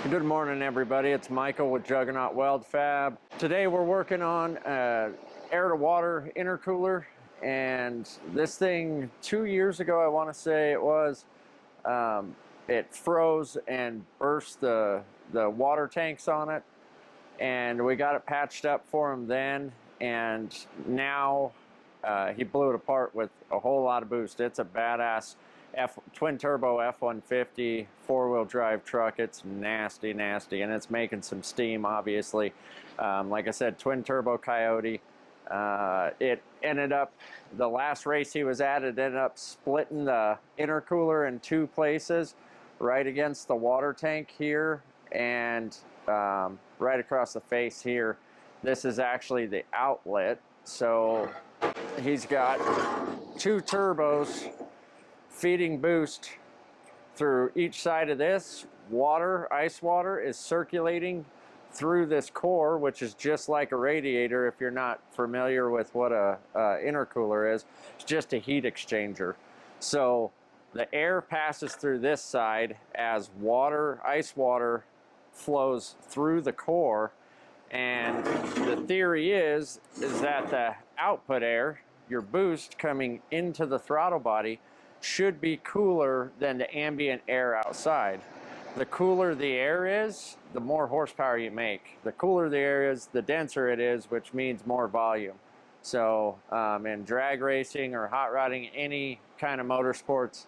Good morning, everybody. It's Michael with Juggernaut Weld Fab. Today we're working on air-to-water intercooler, and this thing 2 years ago, I want to say it was, it froze and burst the water tanks on it, and we got it patched up for him then, and now he blew it apart with a whole lot of boost. It's a badass twin turbo F-150 four-wheel drive truck. It's nasty, and it's making some steam, obviously. Like I said, twin turbo Coyote. It ended up, the last race he was at, it ended up splitting the intercooler in two places, right against the water tank here and right across the face here. This is actually the outlet. So he's got two turbos feeding boost through each side of this. Ice water is circulating through this core, which is just like a radiator. If you're not familiar with what a intercooler is, it's just a heat exchanger. So the air passes through this side as ice water flows through the core, and the theory is that the output air, your boost coming into the throttle body, should be cooler than the ambient air outside. The cooler the air is, the more horsepower you make. The cooler the air is, the denser it is, which means more volume. So in drag racing or hot rodding, any kind of motorsports,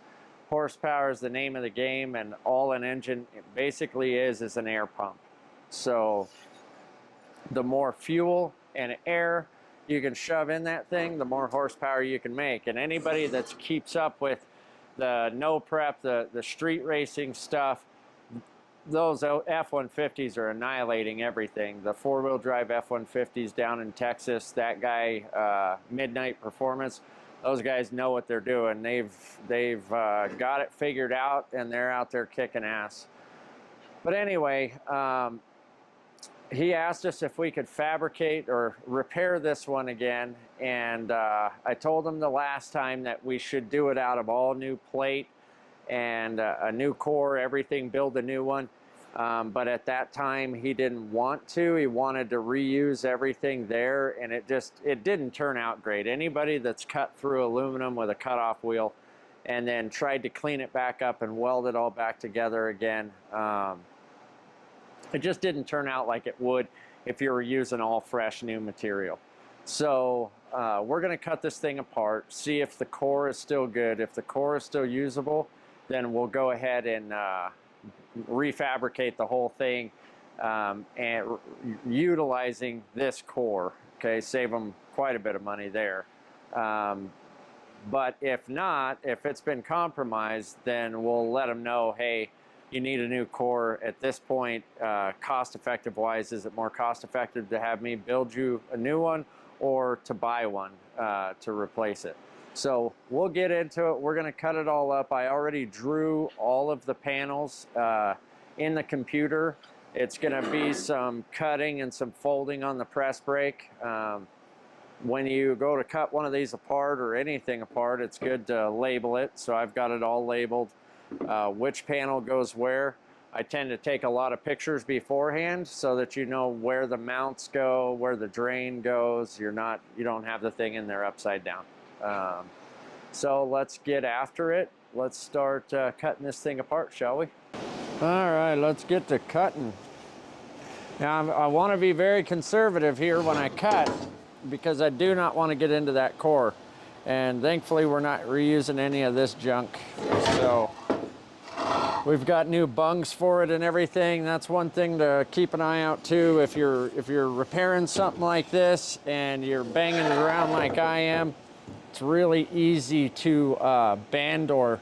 horsepower is the name of the game, and all an engine basically is an air pump. So the more fuel and air you can shove in that thing, the more horsepower you can make. And anybody that keeps up with the no prep, the street racing stuff, those F-150s are annihilating everything. The four-wheel drive F-150s down in Texas, that guy, Midnight Performance, those guys know what they're doing. They've got it figured out, and they're out there kicking ass. But anyway, he asked us if we could fabricate or repair this one again, and I told him the last time that we should do it out of all new plate and a new core, everything, build a new one. But at that time he didn't want to. He wanted to reuse everything there, and it didn't turn out great. Anybody that's cut through aluminum with a cutoff wheel and then tried to clean it back up and weld it all back together again, it just didn't turn out like it would if you were using all fresh new material. So we're going to cut this thing apart, see if the core is still good. If the core is still usable, then we'll go ahead and refabricate the whole thing and utilizing this core. Okay, save them quite a bit of money there. But if not, if it's been compromised, then we'll let them know, hey, you need a new core. At this point, cost-effective wise, is it more cost-effective to have me build you a new one or to buy one to replace it? So we'll get into it. We're going to cut it all up. I already drew all of the panels in the computer. It's going to be some cutting and some folding on the press brake. When you go to cut one of these apart or anything apart, it's good to label it. So I've got it all labeled. Which panel goes where. I tend to take a lot of pictures beforehand so that you know where the mounts go, where the drain goes. You don't have the thing in there upside down. So let's get after it. Let's start cutting this thing apart, shall we? All right, let's get to cutting. Now I want to be very conservative here when I cut, because I do not want to get into that core. And thankfully we're not reusing any of this junk. So we've got new bungs for it and everything. That's one thing to keep an eye out too. If you're repairing something like this and you're banging it around like I am, it's really easy to bend or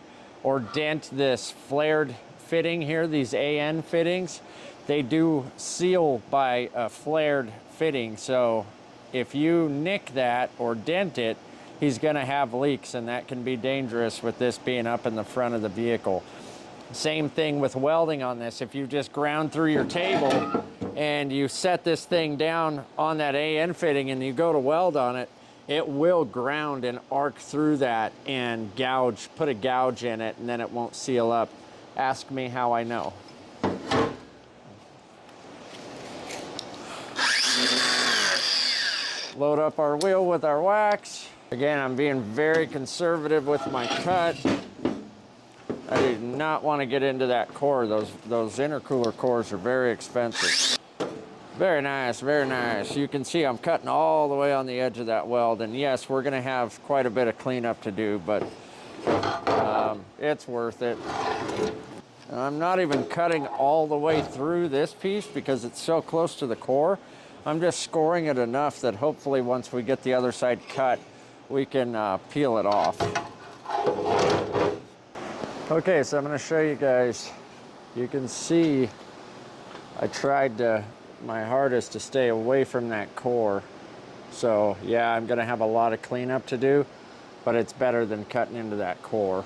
dent this flared fitting here, these AN fittings. They do seal by a flared fitting. So if you nick that or dent it, he's gonna have leaks, and that can be dangerous with this being up in the front of the vehicle. Same thing with welding on this. If you just ground through your table and you set this thing down on that AN fitting and you go to weld on it, it will ground and arc through that and put a gouge in it, and then it won't seal up. Ask me how I know. Load up our wheel with our wax. Again, I'm being very conservative with my cut. I do not want to get into that core. Those intercooler cores are very expensive. Very nice, very nice. You can see I'm cutting all the way on the edge of that weld, and yes, we're gonna have quite a bit of cleanup to do, but it's worth it. And I'm not even cutting all the way through this piece because it's so close to the core. I'm just scoring it enough that hopefully once we get the other side cut, we can peel it off. Okay, so I'm gonna show you guys. You can see I tried my hardest to stay away from that core. So yeah, I'm gonna have a lot of cleanup to do, but it's better than cutting into that core.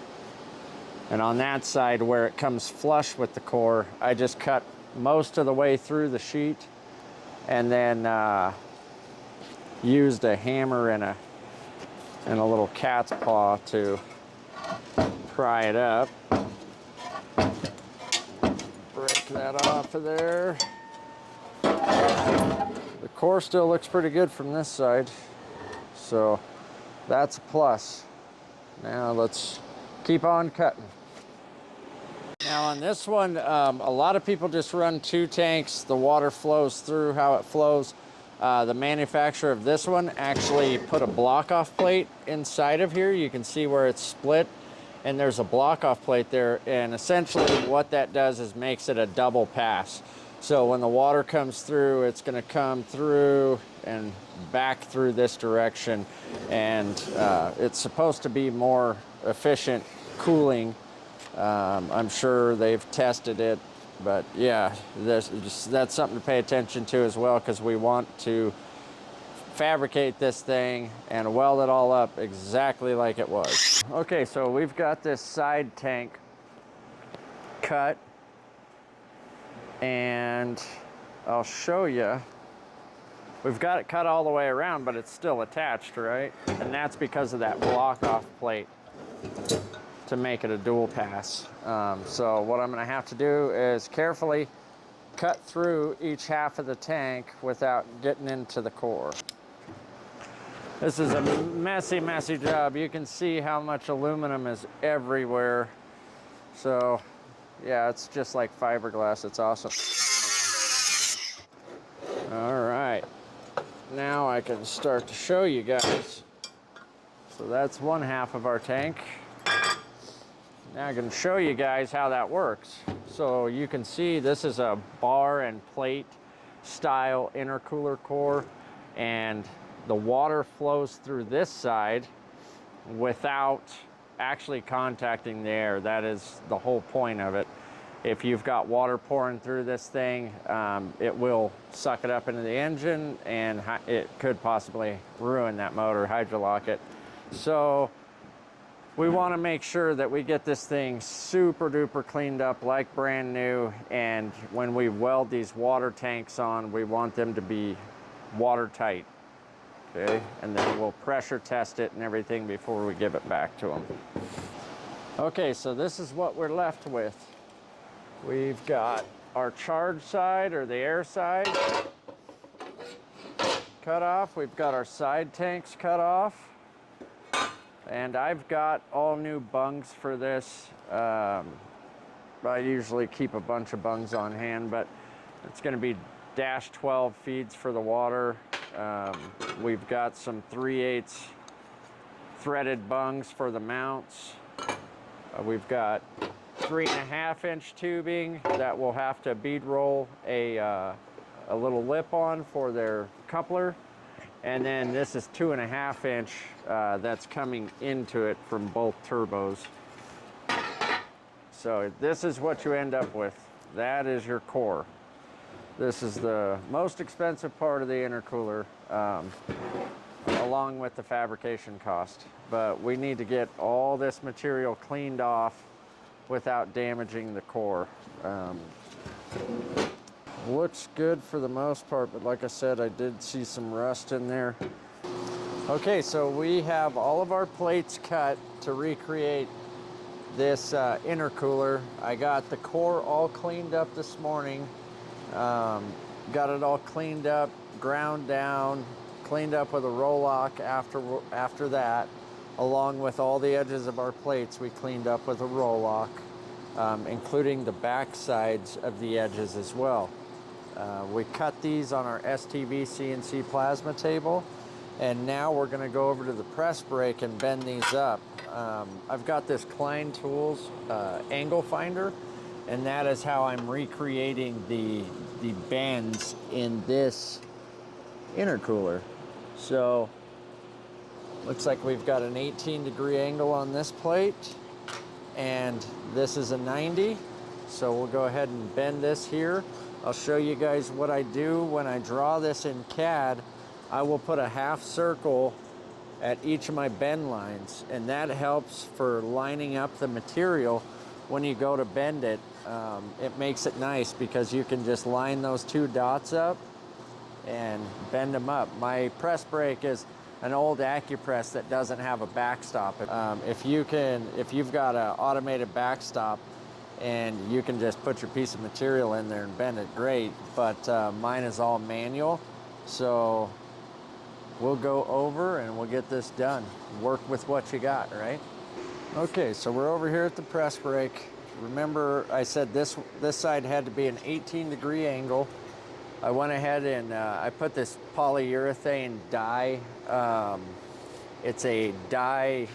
And on that side where it comes flush with the core, I just cut most of the way through the sheet and then used a hammer and a little cat's paw to pry it up. Break that off of there. The core still looks pretty good from this side, so that's a plus. Now let's keep on cutting. Now on this one, a lot of people just run 2 tanks. The water flows through how it flows. The manufacturer of this one actually put a block-off plate inside of here. You can see where it's split, and there's a block-off plate there, and essentially what that does is makes it a double pass. So when the water comes through, it's gonna come through and back through this direction, and it's supposed to be more efficient cooling. I'm sure they've tested it, but yeah, that's something to pay attention to as well, because we want to fabricate this thing and weld it all up exactly like it was. Okay, so we've got this side tank cut, and I'll show you. We've got it cut all the way around, but it's still attached, right? And that's because of that block-off plate to make it a dual pass. So what I'm gonna have to do is carefully cut through each half of the tank without getting into the core. This is a messy, messy job. You can see how much aluminum is everywhere. So yeah, it's just like fiberglass. It's awesome. All right, now I can start to show you guys. So that's one half of our tank. Now I can show you guys how that works. So you can see this is a bar and plate style intercooler core, and the water flows through this side without actually contacting the air. That is the whole point of it. If you've got water pouring through this thing, it will suck it up into the engine, and it could possibly ruin that motor, hydrolock it. So we want to make sure that we get this thing super duper cleaned up like brand new, and when we weld these water tanks on, we want them to be watertight, okay? And then we'll pressure test it and everything before we give it back to them. Okay, so this is what we're left with. We've got our charge side, or the air side, cut off. We've got our side tanks cut off. And I've got all new bungs for this. I usually keep a bunch of bungs on hand, but it's gonna be -12 feeds for the water. We've got some 3/8 threaded bungs for the mounts. We've got 3.5-inch tubing that will have to bead roll a little lip on for their coupler. And then this is 2.5-inch that's coming into it from both turbos. So this is what you end up with. That is your core. This is the most expensive part of the intercooler, along with the fabrication cost. But we need to get all this material cleaned off without damaging the core. Looks good for the most part, but like I said, I did see some rust in there. Okay, so we have all of our plates cut to recreate this intercooler. I got the core all cleaned up this morning. Got it all cleaned up, ground down, cleaned up with a roll-lock after that. Along with all the edges of our plates, we cleaned up with a roll-lock, including the back sides of the edges as well. We cut these on our STV CNC plasma table, and now we're going to go over to the press brake and bend these up. I've got this Klein Tools angle finder, and that is how I'm recreating the bends in this intercooler. So looks like we've got an 18-degree angle on this plate, and this is a 90. So we'll go ahead and bend this here. I'll show you guys what I do when I draw this in CAD. I will put a half circle at each of my bend lines, and that helps for lining up the material when you go to bend it. It makes it nice because you can just line those two dots up and bend them up. My press brake is an old AccuPress that doesn't have a backstop. If you've got an automated backstop and you can just put your piece of material in there and bend it, great. But mine is all manual, so we'll go over and we'll get this done. Work with what you got, right? Okay, so we're over here at the press brake. Remember, I said this side had to be an 18-degree angle. I went ahead and I put this polyurethane dye. It's a dye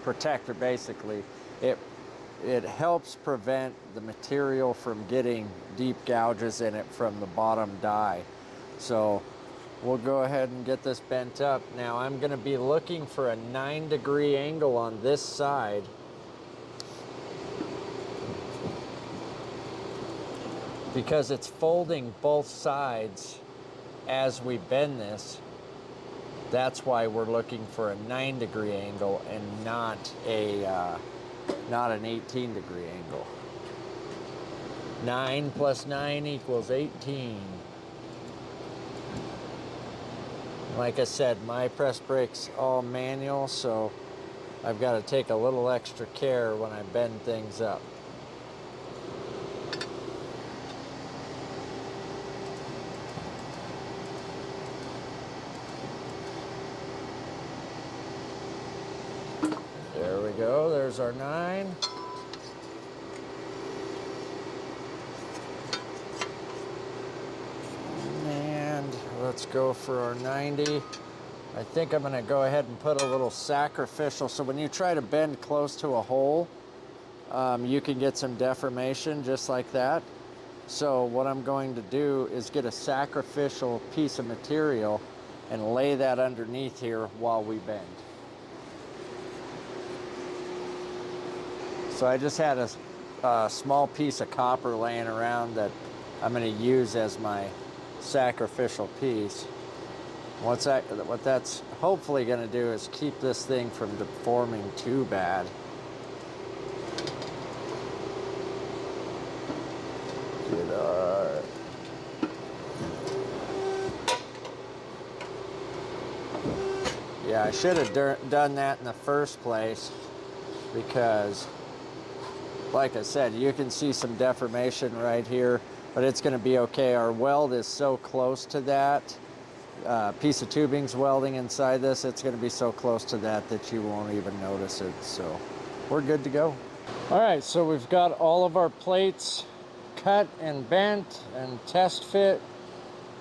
protector, basically. It helps prevent the material from getting deep gouges in it from the bottom die. So we'll go ahead and get this bent up. Now I'm going to be looking for a 9-degree angle on this side. Because it's folding both sides as we bend this. That's why we're looking for a 9-degree angle and not an 18-degree angle. 9 plus 9 equals 18. Like I said, my press brake's all manual, so I've got to take a little extra care when I bend things up. There we go, there's our 9. And let's go for our 90. I think I'm gonna go ahead and put a little sacrificial, so when you try to bend close to a hole, you can get some deformation just like that. So what I'm going to do is get a sacrificial piece of material and lay that underneath here while we bend. So I just had a small piece of copper laying around that I'm going to use as my sacrificial piece. What that's hopefully going to do is keep this thing from deforming too bad. Yeah, I should have done that in the first place, because like I said, you can see some deformation right here, but it's going to be okay. Our weld is so close to that. Piece of tubing's welding inside this. It's going to be so close to that that you won't even notice it. So we're good to go. All right, so we've got all of our plates cut and bent and test fit.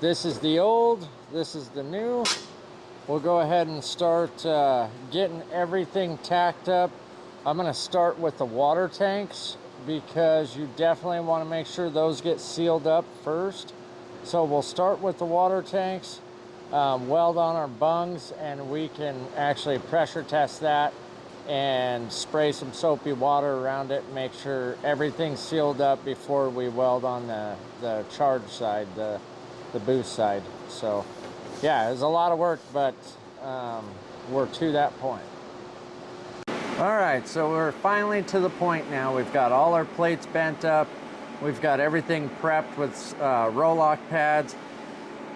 This is the old, this is the new. We'll go ahead and start getting everything tacked up. I'm going to start with the water tanks, because you definitely want to make sure those get sealed up first. So we'll start with the water tanks, weld on our bungs, and we can actually pressure test that and spray some soapy water around it and make sure everything's sealed up before we weld on the charge side, the boost side. So yeah, it's a lot of work, but we're to that point. All right, so we're finally to the point now. We've got all our plates bent up. We've got everything prepped with roll-lock pads.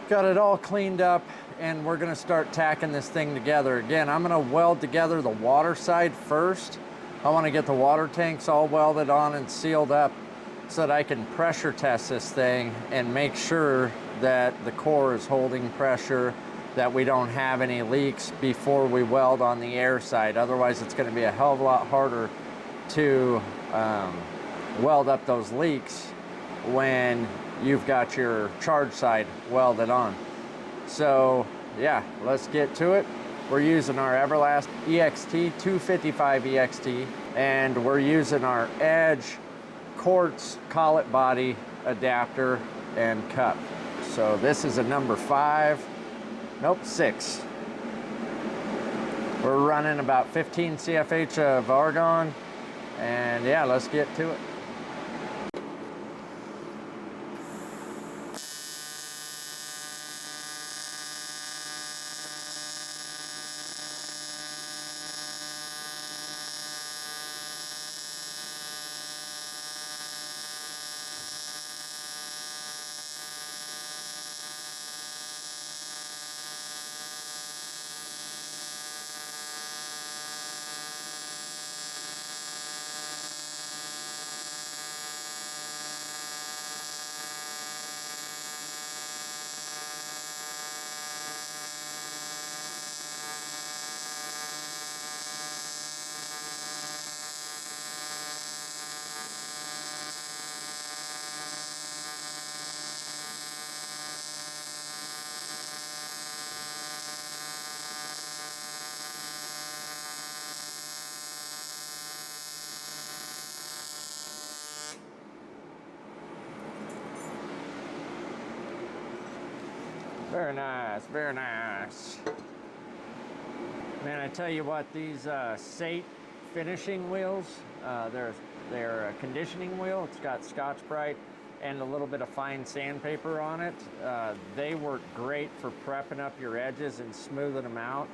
Got it all cleaned up, and we're gonna start tacking this thing together. Again, I'm gonna weld together the water side first. I wanna get the water tanks all welded on and sealed up. so that I can pressure test this thing and make sure that the core is holding pressure, that we don't have any leaks before we weld on the air side. Otherwise, it's going to be a hell of a lot harder to weld up those leaks when you've got your charge side welded on. So yeah, let's get to it. We're using our Everlast EXT 255 EXT, and we're using our EDGE quartz collet body adapter and cup. So this is a number 6. We're running about 15 CFH of argon, and yeah, let's get to it. Very nice, very nice. Man, I tell you what, these SATE finishing wheels, they're a conditioning wheel. It's got Scotch-Brite and a little bit of fine sandpaper on it. They work great for prepping up your edges and smoothing them out.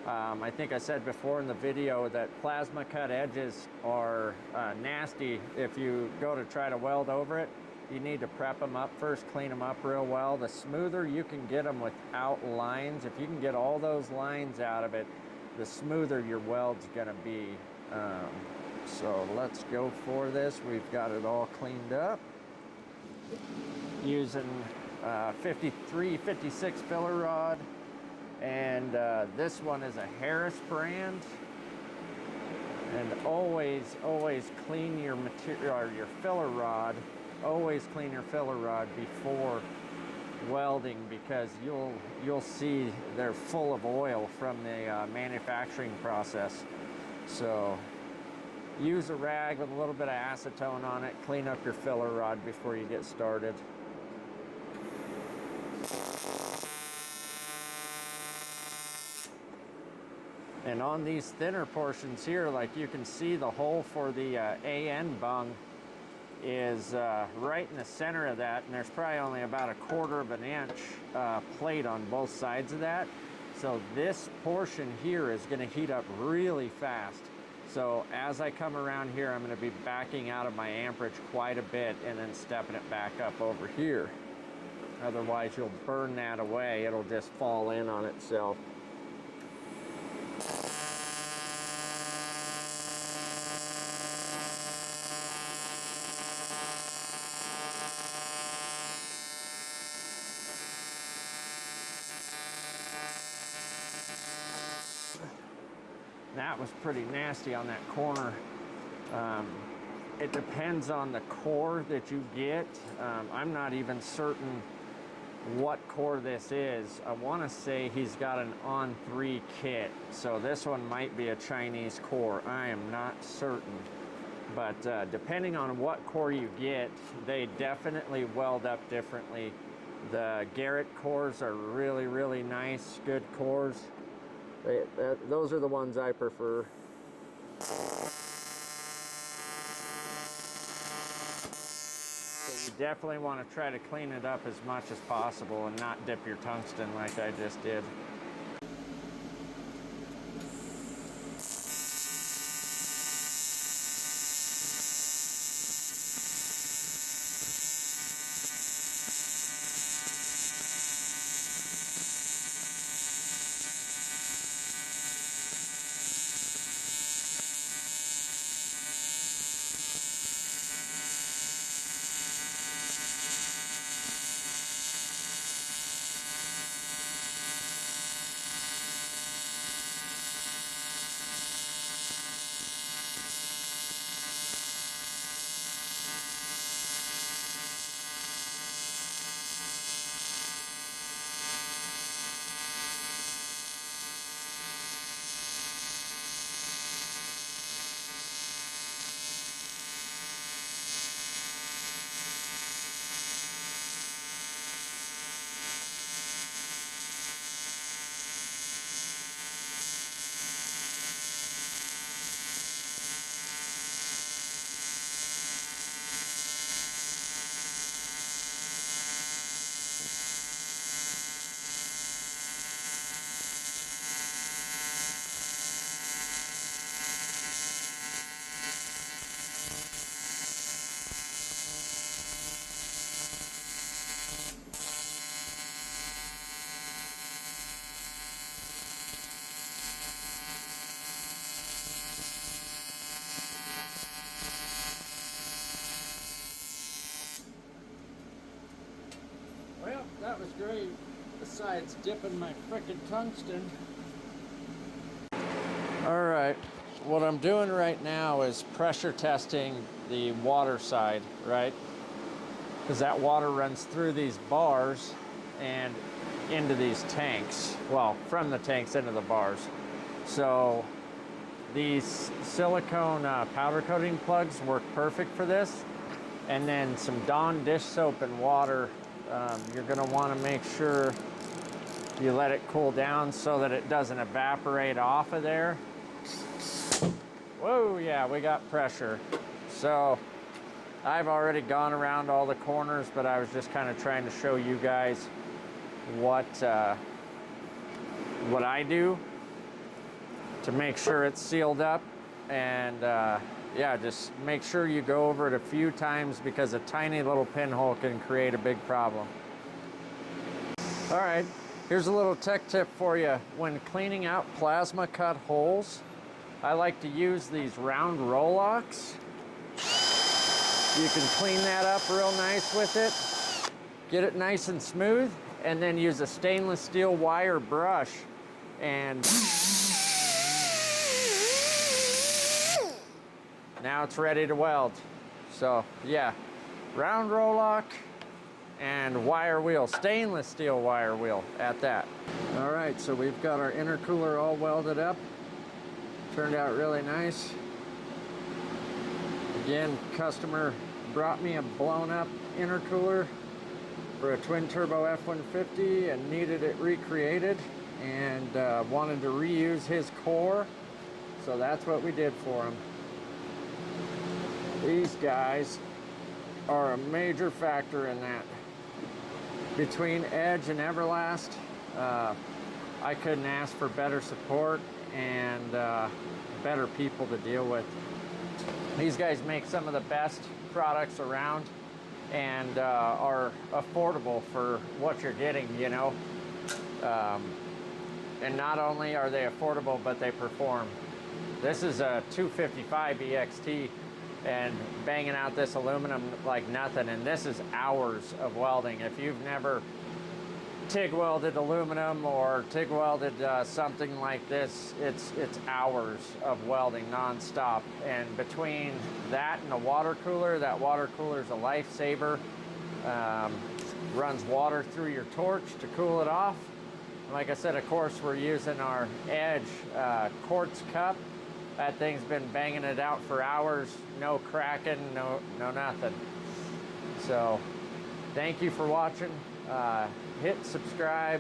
I think I said before in the video that plasma cut edges are nasty. If you go to try to weld over it, you need to prep them up first, clean them up real well. The smoother you can get them without lines, if you can get all those lines out of it, the smoother your weld's gonna be. So let's go for this. We've got it all cleaned up. Using 53, 56 filler rod. And this one is a Harris brand. And always clean your material, or your filler rod. Always clean your filler rod before welding, because you'll see they're full of oil from the manufacturing process. So use a rag with a little bit of acetone on it. Clean up your filler rod before you get started. And on these thinner portions here, like you can see, the hole for the AN bung is right in the center of that, and there's probably only about 1/4 of an inch plate on both sides of that. So this portion here is going to heat up really fast. So as I come around here, I'm going to be backing out of my amperage quite a bit and then stepping it back up over here. Otherwise you'll burn that away. It'll just fall in on itself. That was pretty nasty on that corner. It depends on the core that you get. I'm not even certain what core this is. I want to say he's got an on-3 kit, so this one might be a Chinese core. I am not certain, but depending on what core you get, they definitely weld up differently. The Garrett cores are really nice, good cores. Those are the ones I prefer. So you definitely want to try to clean it up as much as possible and not dip your tungsten like I just did. great, besides dipping my frickin' tungsten. All right, what I'm doing right now is pressure testing the water side, right? Because that water runs through these bars and into these tanks. Well, from the tanks into the bars. So these silicone powder coating plugs work perfect for this. And then some Dawn dish soap and water. You're gonna wanna make sure you let it cool down so that it doesn't evaporate off of there. Whoa, yeah, we got pressure. So I've already gone around all the corners, but I was just kind of trying to show you guys what I do to make sure it's sealed up. And yeah, just make sure you go over it a few times because a tiny little pinhole can create a big problem. All right, here's a little tech tip for you. When cleaning out plasma cut holes, I like to use these round roll-locks. You can clean that up real nice with it, get it nice and smooth, and then use a stainless steel wire brush and now it's ready to weld. So yeah, round roll-lock and wire wheel, stainless steel wire wheel at that. All right, so we've got our intercooler all welded up. Turned out really nice. Again, customer brought me a blown up intercooler for a twin turbo F-150 and needed it recreated and wanted to reuse his core. So that's what we did for him. These guys are a major factor in that. Between EDGE and Everlast, I couldn't ask for better support and better people to deal with. These guys make some of the best products around and are affordable for what you're getting, you know. And not only are they affordable, but they perform. This is a 255 EXT and banging out this aluminum like nothing, and this is hours of welding. If you've never TIG welded aluminum or TIG welded something like this, it's hours of welding non-stop. And between that and a water cooler, that water cooler is a lifesaver. Runs water through your torch to cool it off. And like I said, of course, we're using our EDGE quartz cup. That thing's been banging it out for hours, no cracking, no nothing. So thank you for watching. Hit subscribe,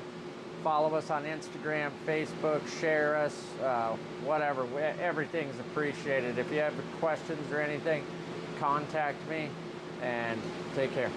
follow us on Instagram, Facebook, share us, whatever. Everything's appreciated. If you have questions or anything, contact me, and take care.